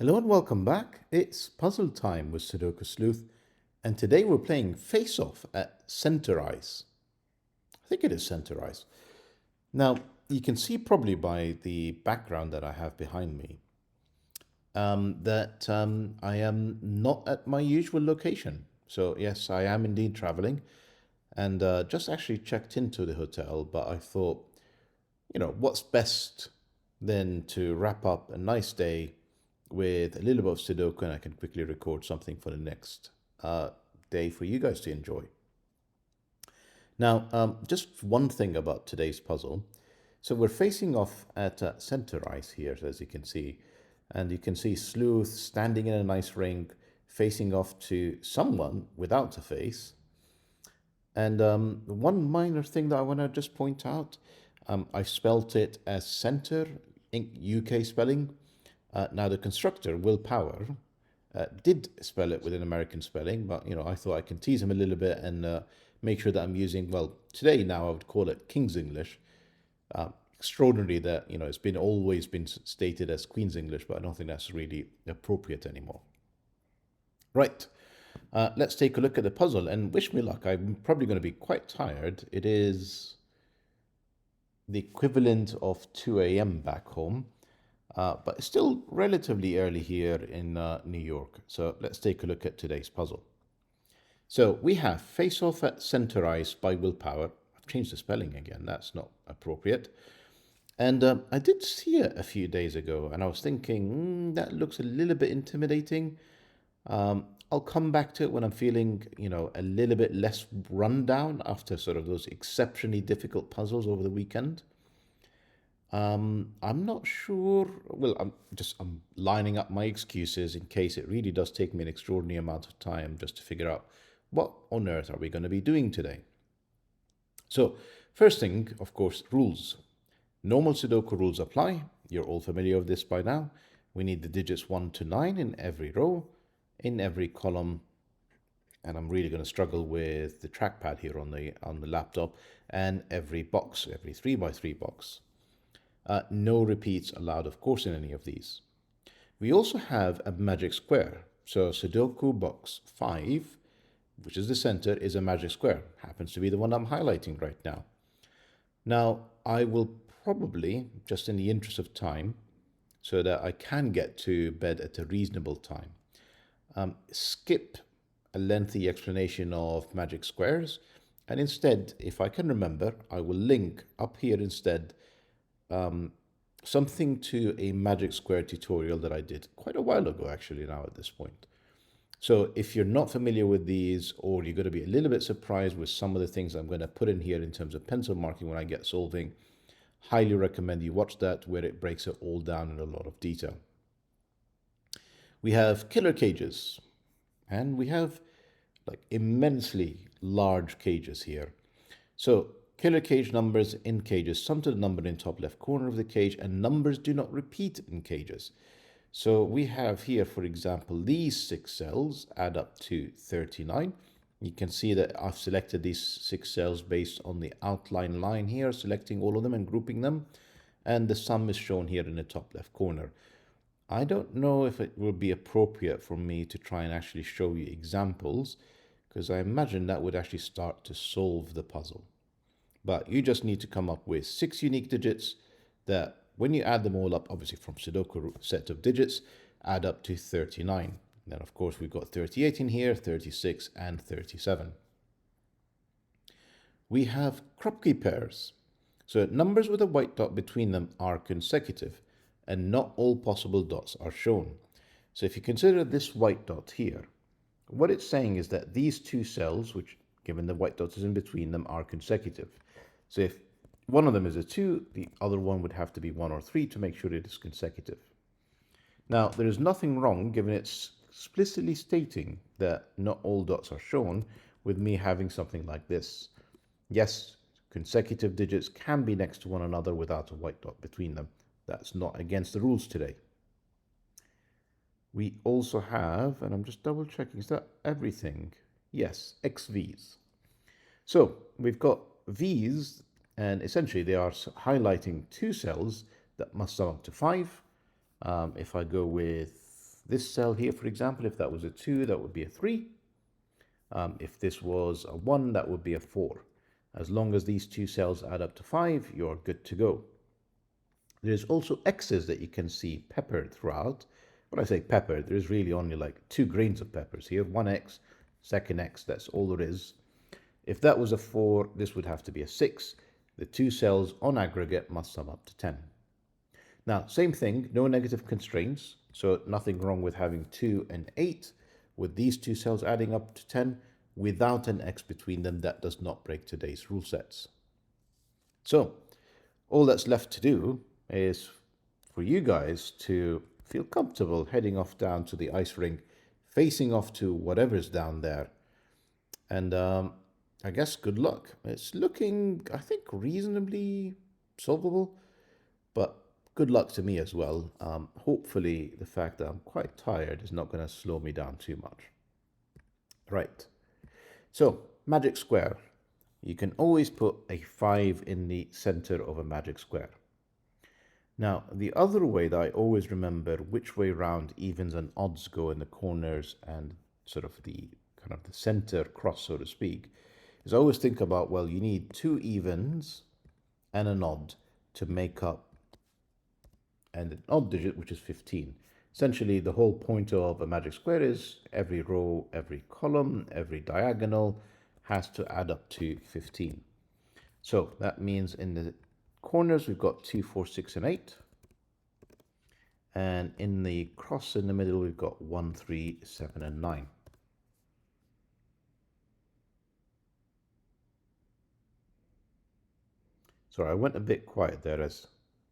Hello and welcome back. It's puzzle time with Sudoku Sleuth, and today we're playing Face Off at Center Ice. I think it is Center Ice. Now, you can see probably by the background that I have behind me that I am not at my usual location. So, yes, I am indeed traveling and just actually checked into the hotel, but I thought, what's best than to wrap up a nice day with a little bit of Sudoku, and I can quickly record something for the next day for you guys to enjoy. Now, just one thing about today's puzzle. So we're facing off at center ice here, as you can see. And you can see Sleuth standing in a nice ring, facing off to someone without a face. And one minor thing that I want to just point out, I spelt it as center in UK spelling. Now the constructor, Willpower, did spell it with an American spelling, but I thought I can tease him a little bit and make sure that I'm using, well, today now I would call it King's English. Extraordinary that it's been always been stated as Queen's English, but I don't think that's really appropriate anymore. Right, let's take a look at the puzzle and wish me luck. I'm probably going to be quite tired. It is the equivalent of 2 a.m. back home. But it's still relatively early here in New York. So let's take a look at today's puzzle. So we have Face Off at Center Ice by Willpower. I've changed the spelling again. That's not appropriate. And I did see it a few days ago, and I was thinking, that looks a little bit intimidating. I'll come back to it when I'm feeling, a little bit less run down after sort of those exceptionally difficult puzzles over the weekend. I'm not sure. Well, I'm lining up my excuses in case it really does take me an extraordinary amount of time just to figure out what on earth are we going to be doing today. So, first thing, of course, rules. Normal Sudoku rules apply. You're all familiar with this by now. We need the digits 1 to 9 in every row, in every column, and I'm really going to struggle with the trackpad here on the laptop, and every box, every 3x3 box. No repeats allowed, of course, in any of these. We also have a magic square. So Sudoku Box 5, which is the center, is a magic square. Happens to be the one I'm highlighting right now. Now, I will probably, just in the interest of time, so that I can get to bed at a reasonable time, skip a lengthy explanation of magic squares. And instead, if I can remember, I will link up here instead something to a magic square tutorial that I did quite a while ago, actually, now at this point. So if you're not familiar with these, or you're going to be a little bit surprised with some of the things I'm going to put in here in terms of pencil marking when I get solving, highly recommend you watch that, where it breaks it all down in a lot of detail. We have killer cages, and we have like immensely large cages here. So killer cage numbers in cages sum to the number in top left corner of the cage, and numbers do not repeat in cages. So we have here, for example, these 6 cells add up to 39. You can see that I've selected these 6 cells based on the outline line here, selecting all of them and grouping them. And the sum is shown here in the top left corner. I don't know if it will be appropriate for me to try and actually show you examples, because I imagine that would actually start to solve the puzzle. But you just need to come up with 6 unique digits that, when you add them all up, obviously from Sudoku set of digits, add up to 39. Then, of course, we've got 38 in here, 36, and 37. We have KROPKI pairs. So numbers with a white dot between them are consecutive, and not all possible dots are shown. So if you consider this white dot here, what it's saying is that these 2 cells, which given the white dot is in between them, are consecutive. So if one of them is a 2, the other one would have to be 1 or 3 to make sure it is consecutive. Now, there is nothing wrong, given it's explicitly stating that not all dots are shown, with me having something like this. Yes, consecutive digits can be next to one another without a white dot between them. That's not against the rules today. We also have, and I'm just double checking, is that everything? Yes, XVs. So we've got V's, and essentially they are highlighting 2 cells that must sum up to 5. If I go with this cell here, for example, if that was a 2, that would be a 3. If this was a 1, that would be a 4. As long as these two cells add up to 5, you're good to go. There's also X's that you can see peppered throughout. When I say peppered, there's really only like 2 grains of peppers here. One X, second X, that's all there is. If that was a 4, this would have to be a 6. The two cells on aggregate must sum up to 10. Now, same thing, no negative constraints, so nothing wrong with having 2 and 8, with these two cells adding up to 10, without an X between them. That does not break today's rule sets. So, all that's left to do is for you guys to feel comfortable heading off down to the ice rink, facing off to whatever's down there. And I guess good luck. It's looking, I think, reasonably solvable, but good luck to me as well. Hopefully the fact that I'm quite tired is not going to slow me down too much. Right. So, magic square. You can always put a 5 in the center of a magic square. Now, the other way that I always remember which way round evens and odds go in the corners and sort of the kind of the center cross, so to speak, is I always think about, well, you need 2 evens and an odd to make up and an odd digit, which is 15. Essentially, the whole point of a magic square is every row, every column, every diagonal has to add up to 15. So that means in the corners, we've got 2, 4, 6, and 8. And in the cross in the middle, we've got 1, 3, 7, and 9. Sorry, I went a bit quiet there, as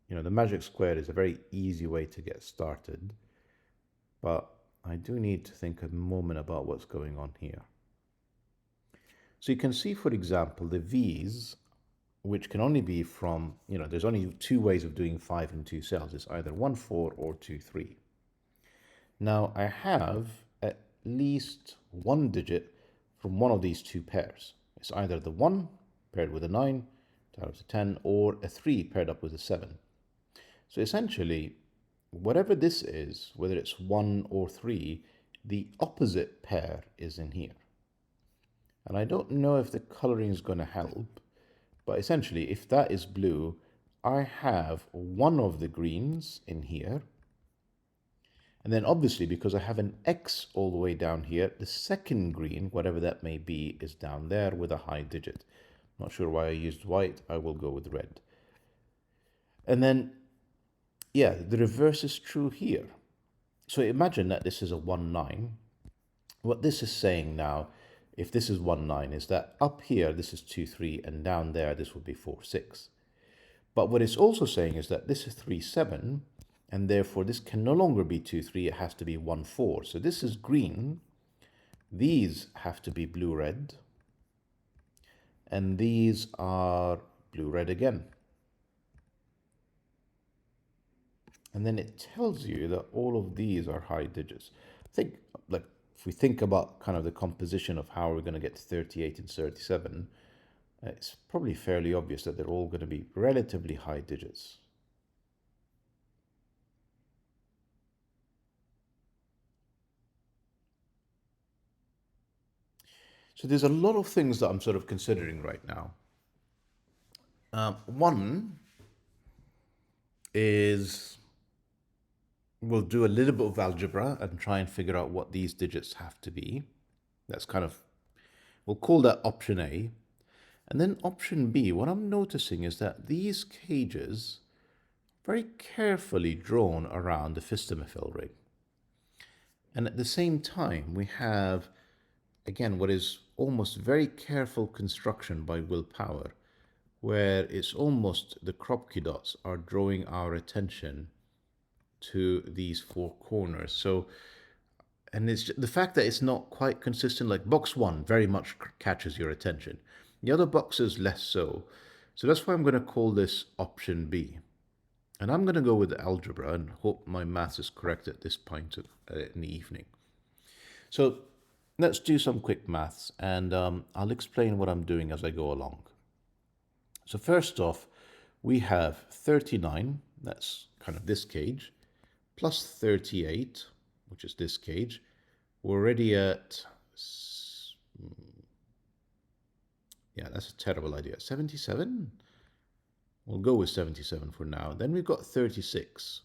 you know, the magic square is a very easy way to get started, but I do need to think a moment about what's going on here. So you can see, for example, the V's, which can only be from, you know, there's only 2 ways of doing 5 in 2 cells. It's either 1, 4 or 2, 3. Now I have at least 1 digit from one of these 2 pairs. It's either the 1 paired with a 9 times a 10, or a 3 paired up with a 7. So essentially, whatever this is, whether it's 1 or 3, the opposite pair is in here. And I don't know if the coloring is going to help, but essentially, if that is blue, I have one of the greens in here. And then obviously, because I have an X all the way down here, the second green, whatever that may be, is down there with a high digit. Not sure why I used white. I will go with red. And then, yeah, the reverse is true here. So imagine that this is a 1, 9. What this is saying now, if this is 1, 9, is that up here, this is 2, 3, and down there, this would be 4, 6. But what it's also saying is that this is 3, 7, and therefore this can no longer be 2, 3, it has to be 1, 4. So this is green. These have to be blue, red. And these are blue, red again. And then it tells you that all of these are high digits. I think, like, if we think about kind of the composition of how we're going to get to 38 and 37, it's probably fairly obvious that they're all going to be relatively high digits. So there's a lot of things that I'm sort of considering right now. One is we'll do a little bit of algebra and try and figure out what these digits have to be. That's kind of, we'll call that option A. And then option B, what I'm noticing is that these cages are very carefully drawn around the fistamifil ring. And at the same time, we have, again, what is almost very careful construction by willpower, where it's almost the Kropki dots are drawing our attention to these 4 corners. So, and it's the fact that it's not quite consistent, like box 1 very much catches your attention. The other boxes less so. So that's why I'm going to call this option B. And I'm going to go with algebra and hope my maths is correct at this point in the evening. So let's do some quick maths, and I'll explain what I'm doing as I go along. So first off, we have 39, that's kind of this cage, plus 38, which is this cage, we're already at, yeah, that's a terrible idea. 77? We'll go with 77 for now. Then we've got 36.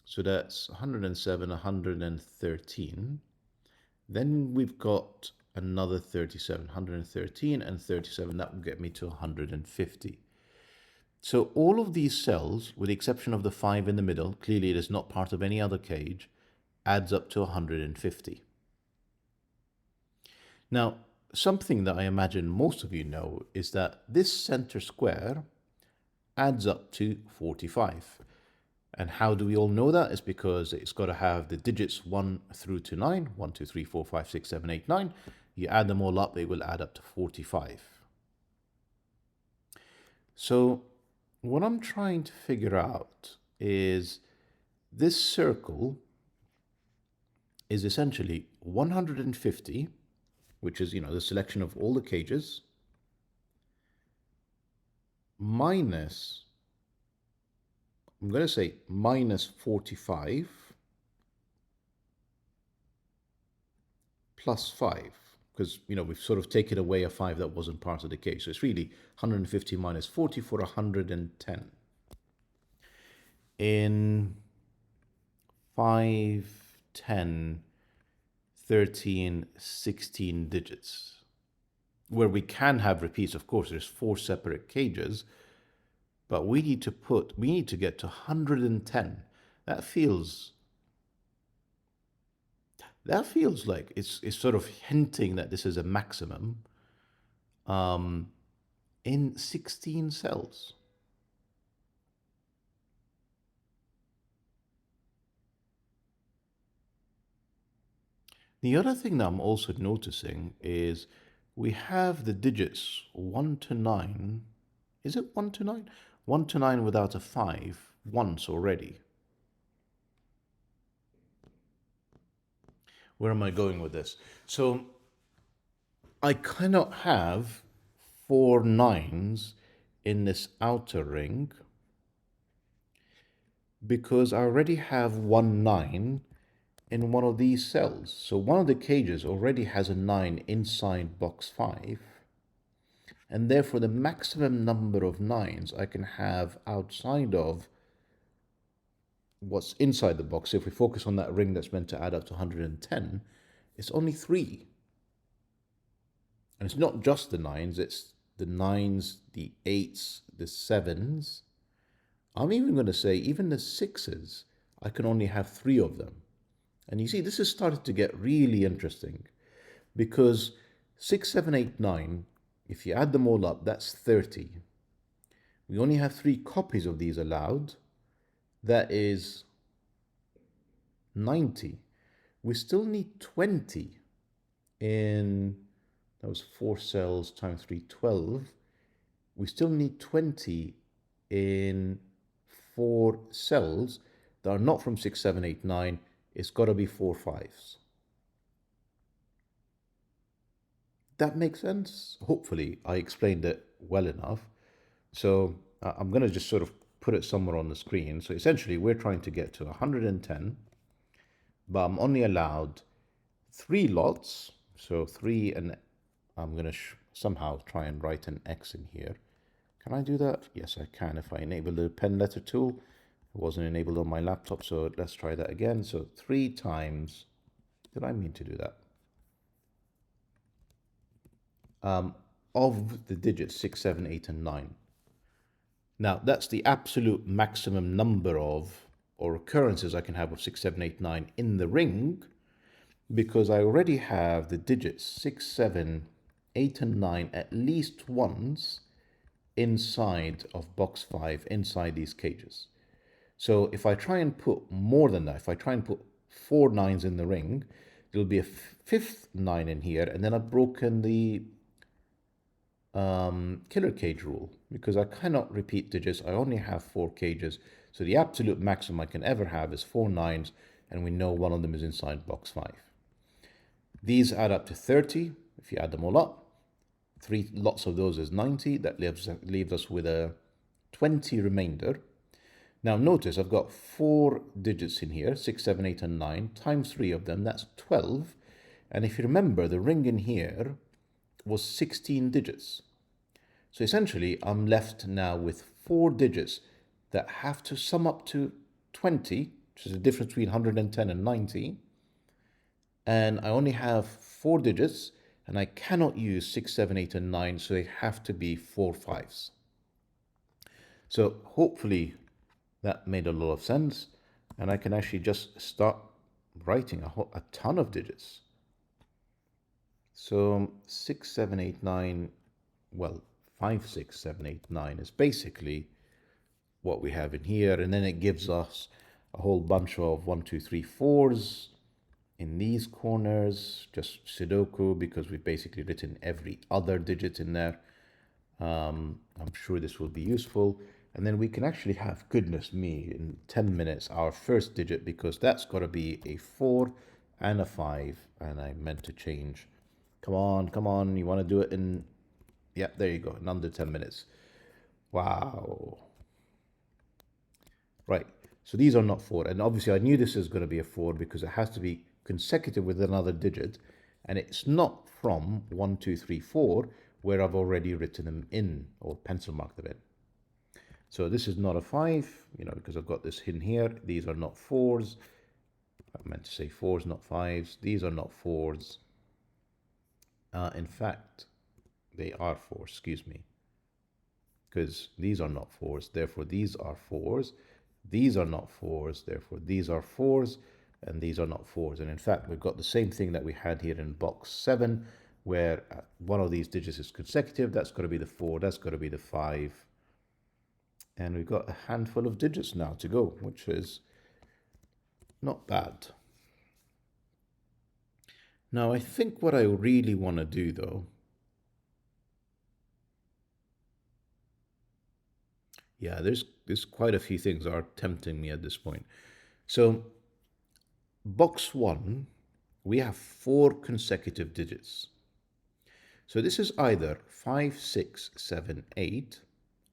So that's 107, 113. Then we've got another 37, 113 and 37. That will get me to 150. So all of these cells, with the exception of the 5 in the middle, clearly it is not part of any other cage, adds up to 150. Now, something that I imagine most of you know is that this center square adds up to 45. And how do we all know that? It's because it's got to have the digits 1 through to 9. 1, 2, 3, 4, 5, 6, 7, 8, 9. You add them all up, it will add up to 45. So what I'm trying to figure out is this circle is essentially 150, which is, the selection of all the cages, minus, I'm going to say minus 45 plus 5, because, we've sort of taken away a 5 that wasn't part of the cage. So it's really 150 minus 40 for 110. In 5, 10, 13, 16 digits, where we can have repeats, of course, there's 4 separate cages, but we need to get to 110. That feels like it's sort of hinting that this is a maximum in 16 cells. The other thing that I'm also noticing is we have the digits 1 to 9. Is it 1 to 9? 1 to 9 without a 5 once already. Where am I going with this? So I cannot have 4 9s in this outer ring because I already have 1 9 in one of these cells. So one of the cages already has a 9 inside box 5. And therefore the maximum number of 9s I can have outside of what's inside the box, if we focus on that ring that's meant to add up to 110, it's only 3. And it's not just the 9s, it's the 9s, the 8s, the 7s. I'm even going to say even the 6s, I can only have 3 of them. And you see, this has started to get really interesting because 6, 7, 8, 9, if you add them all up, that's 30. We only have 3 copies of these allowed. That is 90. We still need 20 in, that was 4 cells times 3, 12. We still need 20 in 4 cells that are not from 6, 7, 8, 9. It's got to be 4 5s. That makes sense? Hopefully I explained it well enough. So I'm going to just sort of put it somewhere on the screen. So essentially we're trying to get to 110, but I'm only allowed 3 lots. So 3, and I'm going to somehow try and write an X in here. Can I do that? Yes, I can if I enable the pen letter tool. It wasn't enabled on my laptop, so let's try that again. So 3 times, did I mean to do that? Of the digits 6, 7, 8, and 9. Now, that's the absolute maximum number of, or occurrences I can have of 6, 7, 8, 9 in the ring, because I already have the digits 6, 7, 8, and 9 at least once inside of box 5, inside these cages. So if I try and put more than that, if I try and put 4 9s in the ring, there'll be a 5th 9 in here, and then I've broken the killer cage rule, because I cannot repeat digits. I only have 4 cages. So the absolute maximum I can ever have is 4 9s, and we know one of them is inside box 5. These add up to 30. If you add them all up, 3 lots of those is 90. That leaves us with a 20 remainder. Now notice I've got 4 digits in here, 6, 7, 8, and 9, times 3 of them, that's 12. And if you remember, the ring in here was 16 digits. So essentially, I'm left now with 4 digits that have to sum up to 20, which is the difference between 110 and 90. And I only have 4 digits, and I cannot use 6, 7, 8, and 9, so they have to be 4 5s. So hopefully that made a lot of sense, and I can actually just start writing a ton of digits. So 6, 7, 8, 9, well, 5, 6, 7, 8, 9 is basically what we have in here, and then it gives us a whole bunch of 1, 2, 3, 4s in these corners, just Sudoku, because we've basically written every other digit in there. I'm sure this will be useful. And then we can actually have, goodness me, in 10 minutes, our first digit, because that's got to be a 4 and a 5. And I meant to change. Come on, you want to do it in, yeah, there you go, in under 10 minutes. Wow. Right, so these are not 4. And obviously I knew this is going to be a 4 because it has to be consecutive with another digit. And it's not from 1, 2, 3, 4, where I've already written them in or pencil marked them in. So this is not a 5, because I've got this in here. These are not 4s. I meant to say 4s, not 5s. These are not 4s. In fact, they are 4s, excuse me. Because these are not 4s, therefore these are 4s. These are not 4s, therefore these are 4s. And these are not 4s. And in fact, we've got the same thing that we had here in box 7, where one of these digits is consecutive. That's got to be the 4, that's got to be the 5. And we've got a handful of digits now to go, which is not bad. Now, I think what I really want to do, though, yeah, there's quite a few things that are tempting me at this point. So, box 1, we have 4 consecutive digits. So this is either 5, 6, 7, 8,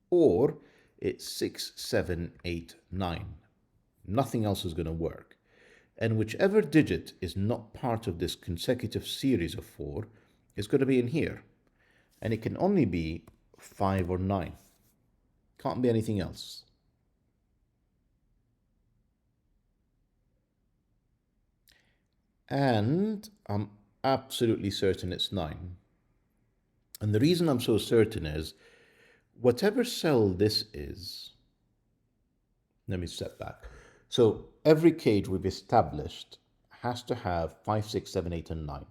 or it's 6, 7, 8, 9. Nothing else is going to work. And whichever digit is not part of this consecutive series of 4 is going to be in here. And it can only be 5 or 9. Can't be anything else. And I'm absolutely certain it's 9. And the reason I'm so certain is, whatever cell this is, let me step back. So every cage we've established has to have 5, 6, 7, 8, and 9.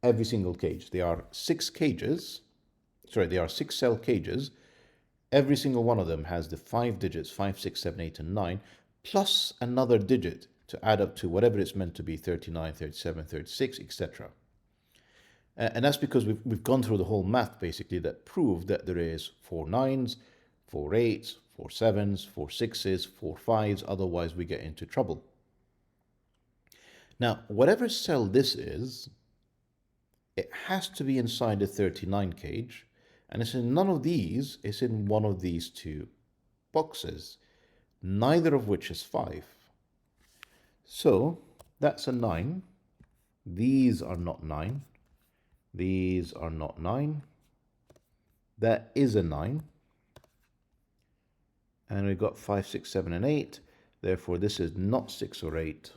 Every single cage. There are 6 cages. Sorry, there are 6 cell cages. Every single one of them has the 5 digits, 5, 6, 7, 8, and 9, plus another digit to add up to whatever it's meant to be, 39, 37, 36, etc. And that's because we've gone through the whole math, basically, that proved that there is 4 9s, 4 8s, 4 7s, 4 6s, 4 5s, otherwise we get into trouble. Now, whatever cell this is, it has to be inside the 39 cage, and it's in none of these, it's in one of these 2 boxes, neither of which is 5. So that's a 9. These are not 9. These are not 9. That is a 9. And we've got 5, 6, 7, and 8. Therefore, this is not 6 or 8.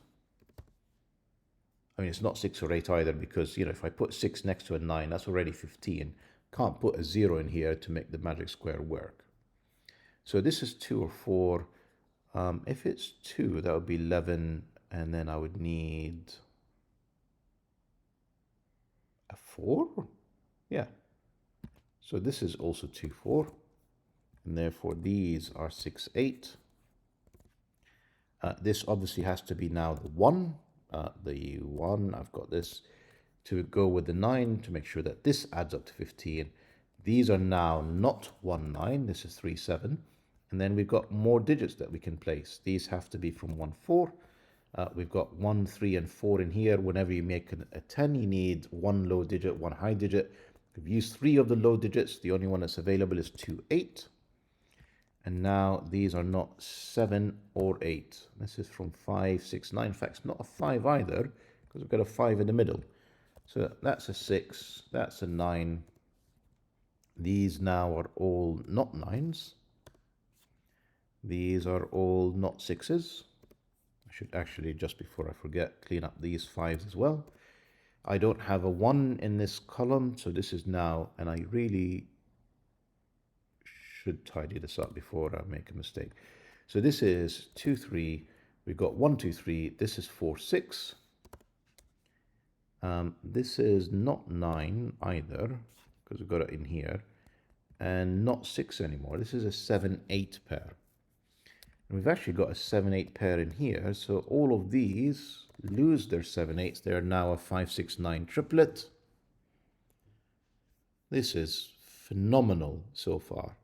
I mean, it's not 6 or 8 either, because, if I put 6 next to a 9, that's already 15. Can't put a 0 in here to make the magic square work. So this is 2 or 4. If it's 2, that would be 11, and then I would need a 4? Yeah. So this is also 2, 4. And therefore, these are 6, 8. This obviously has to be now the 1. The 1, I've got this to go with the 9 to make sure that this adds up to 15. These are now not 1, 9. This is 3, 7. And then we've got more digits that we can place. These have to be from 1, 4. We've got 1, 3, and 4 in here. Whenever you make a 10, you need 1 low digit, 1 high digit. We've used 3 of the low digits. The only one that's available is 2, 8. And now these are not 7 or 8. This is from 5, 6, 9. In fact, it's not a 5 either, because we've got a 5 in the middle. So that's a 6, that's a 9. These now are all not 9s. These are all not 6s. I should actually, just before I forget, clean up these 5s as well. I don't have a 1 in this column, so this is now, and I really should tidy this up before I make a mistake. So this is 2, 3. We've got 1, 2, 3. This is 4, 6. This is not 9 either, because we've got it in here, and not 6 anymore. This is a 7, 8 pair. And we've actually got a 7, 8 pair in here, so all of these lose their 7, 8s. They're now a 5, 6, 9 triplet. This is phenomenal so far.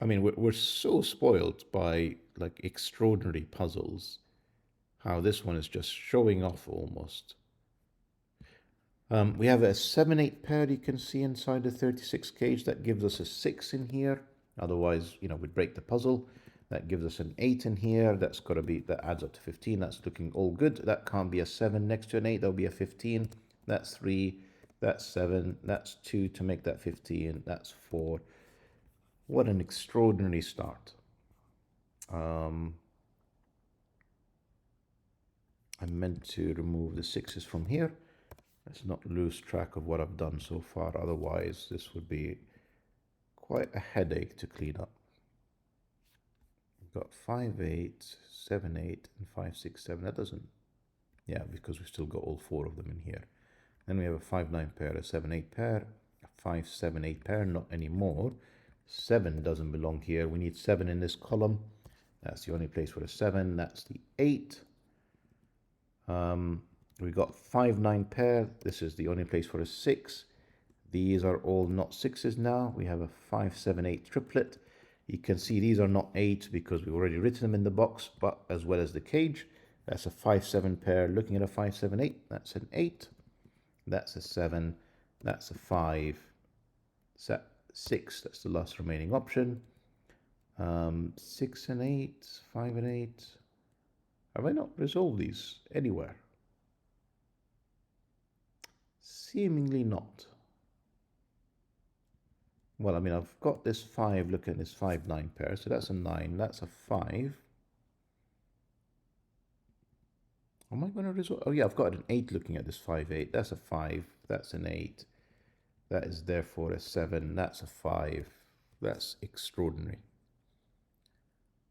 I mean, we're so spoiled by like extraordinary puzzles. How this one is just showing off almost. We have a 7, 8 pair you can see inside the 36 cage. That gives us a 6 in here. Otherwise, you know, we'd break the puzzle. That gives us an 8 in here. That's got to be, that adds up to 15. That's looking all good. That can't be a 7 next to an 8. That'll be a 15. That's 3. That's 7. That's 2 to make that 15. That's 4. What an extraordinary start. I meant to remove the 6s from here. Let's not lose track of what I've done so far. Otherwise, this would be quite a headache to clean up. We've got 5, 8, 7, 8, and 5, 6, 7. That doesn't, yeah, because we've still got all 4 of them in here. Then we have a 5, 9 pair, a 7, 8 pair, a 5, 7, 8 pair, not anymore. 7 doesn't belong here. We need 7 in this column. That's the only place for a 7. That's the 8. We got 5, 9 pair. This is the only place for a 6. These are all not 6s now. We have a 5, 7, 8 triplet. You can see these are not 8 because we've already written them in the box, but as well as the cage. That's a 5, 7 pair. Looking at a 5, 7, 8. That's an 8. That's a 7. That's a 5. 6. That's the last remaining option. 6 and 8. 5 and 8. Have I not resolved these anywhere? Seemingly not. Well, I mean, I've got this 5, look at this 5, 9 pair, so that's a 9, that's a 5. Am I going to resolve? Oh yeah, I've got an 8 looking at this 5, 8, that's a 5, that's an 8. That is therefore a 7, that's a 5. That's extraordinary.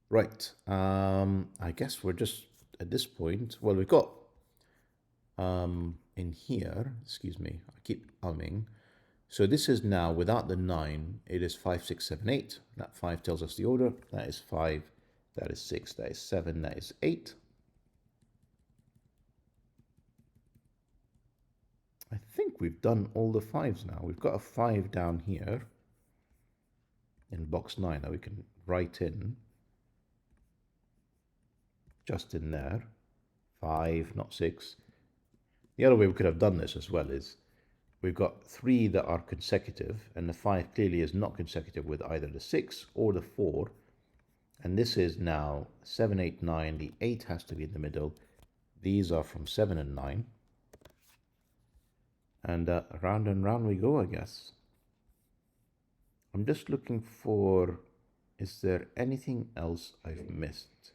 Right, I guess we're just at this point, well, we've got in here, excuse me, I keep humming. So this is now, without the 9, it is 5, 6, 7, 8. That 5 tells us the order. That is 5, that is 6, that is 7, that is 8. I think we've done all the 5s now. We've got a 5 down here in box 9 that we can write in. Just in there. 5, not 6. The other way we could have done this as well is we've got 3 that are consecutive, and the 5 clearly is not consecutive with either the 6 or the 4. And this is now 7, 8, 9. The 8 has to be in the middle. These are from 7 and 9. And round we go, I guess. I'm just looking for, is there anything else I've missed?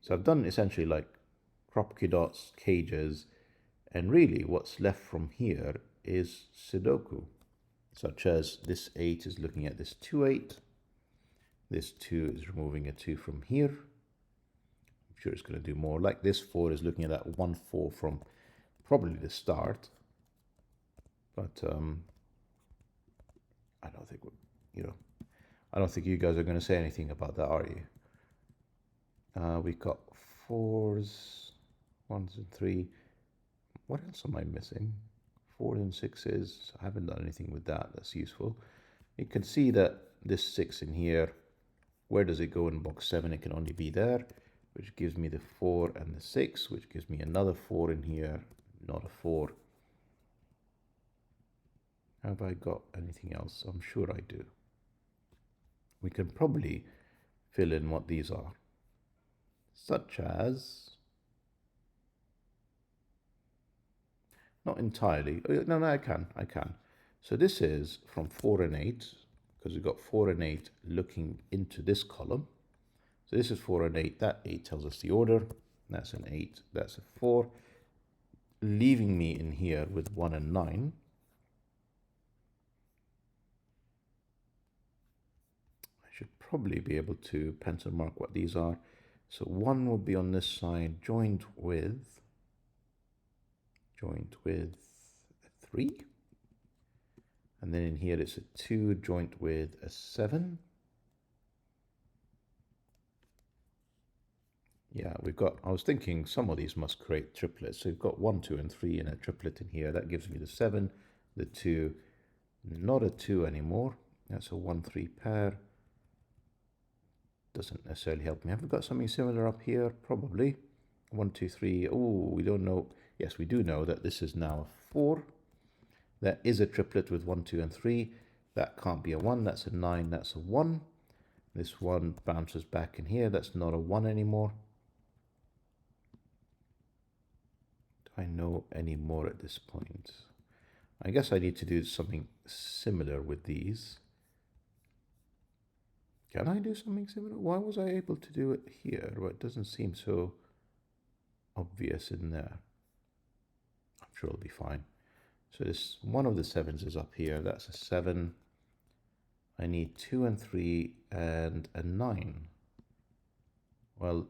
So I've done essentially like KROPKI dots, cages, and really what's left from here is Sudoku, such as this 8 is looking at this 2, 8. This 2 is removing a 2 from here. I'm sure it's going to do more. Like this 4 is looking at that 1, 4 from probably the start. But I don't think, I don't think you guys are going to say anything about that, are you? We've got 4s, 1s and 3. What else am I missing? 4s and 6s. I haven't done anything with that. That's useful. You can see that this 6 in here, where does it go in box 7? It can only be there, which gives me the 4 and the 6, which gives me another 4 in here, not a 4. Have I got anything else? I'm sure I do. we can probably fill in what these are, such as, not entirely, no, I can. So this is from 4 and 8, because we've got 4 and 8 looking into this column. So this is 4 and 8, that 8 tells us the order, that's an 8, that's a 4, leaving me in here with 1 and 9. I should probably be able to pencil mark what these are. So 1 will be on this side, joined with 3. And then in here it's a 2 joint with a 7. Yeah, we've got, I was thinking some of these must create triplets. So we've got 1, 2, and 3 and a triplet in here. That gives me the 7, the 2, not a 2 anymore. That's a 1, 3 pair. Doesn't necessarily help me. Have we got something similar up here? Probably. 1, 2, 3. Oh, we don't know. Yes, we do know that this is now a 4. That is a triplet with 1, 2, and 3. That can't be a 1. That's a 9. That's a 1. This 1 bounces back in here. That's not a 1 anymore. Do I know any more at this point? I guess I need to do something similar with these. Can I do something similar? Why was I able to do it here? Well, it doesn't seem so obvious in there. I'm sure it'll be fine. So this one of the 7s is up here. That's a 7. I need 2 and 3 and a 9. Well,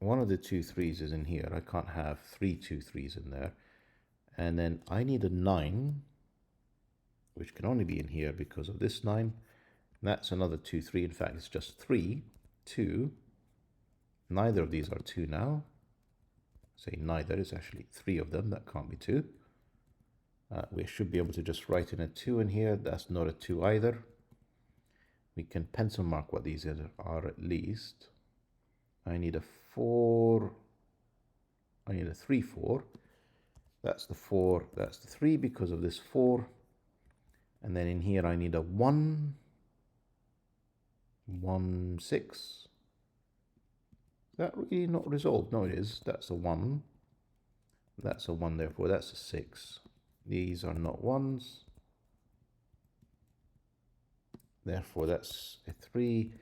one of the 2 3s is in here. I can't have 3 2 3s in there. And then I need a 9, which can only be in here because of this 9. That's another 2 3. In fact, it's just 3 2. Neither of these are 2 now. Say neither, it's actually 3 of them. That can't be 2. We should be able to just write in a 2 in here. That's not a 2 either. We can pencil mark what these are at least. I need a 4. I need a 3 4. That's the 4. That's the 3 because of this 4. And then in here I need a 1 1 6. Is that really not resolved? No, it is. That's a 1. That's a 1, therefore that's a 6. These are not 1s. Therefore that's a 3.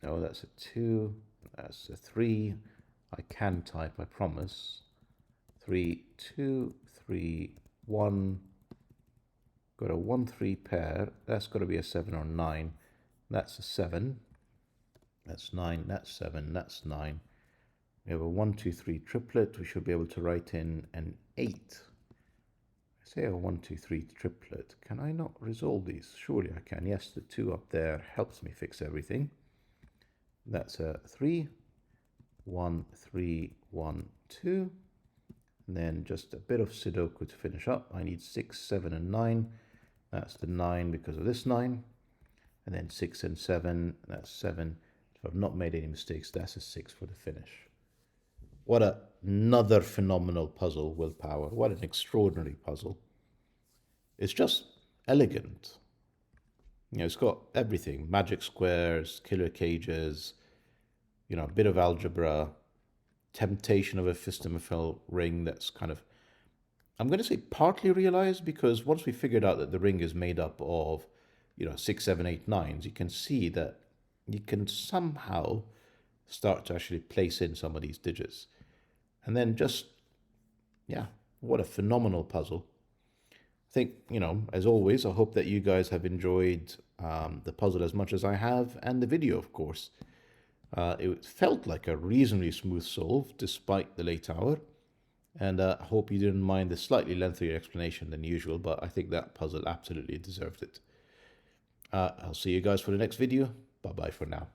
No, that's a 2. That's a 3. I can type, I promise. 3 2 3 1. Got a 1 3 pair. That's got to be a 7 or 9. That's a 7. That's 9. That's 7. That's 9. We have a 1 2 3 triplet. We should be able to write in an 8. I say a 1 2 3 triplet. Can I not resolve these? Surely I can. Yes, the 2 up there helps me fix everything. That's a 3 1 3 1 2. And then just a bit of Sudoku to finish up. I need 6 7 and 9. That's the 9 because of this 9. And then 6 and 7. That's 7. If I've not made any mistakes, that's a 6 for the finish. What another phenomenal puzzle, Willpower. What an extraordinary puzzle. It's just elegant. You know, it's got everything. Magic squares, killer cages, you know, a bit of algebra, temptation of a Fistemafel ring that's kind of, I'm going to say partly realized, because once we figured out that the ring is made up of, you know, 6, 7, 8, 9s, you can see that you can somehow start to actually place in some of these digits. And then just, yeah, what a phenomenal puzzle. I think, you know, as always, I hope that you guys have enjoyed the puzzle as much as I have, and the video, of course. It felt like a reasonably smooth solve, despite the late hour. And I hope you didn't mind the slightly lengthier explanation than usual, but I think that puzzle absolutely deserved it. I'll see you guys for the next video. Bye-bye for now.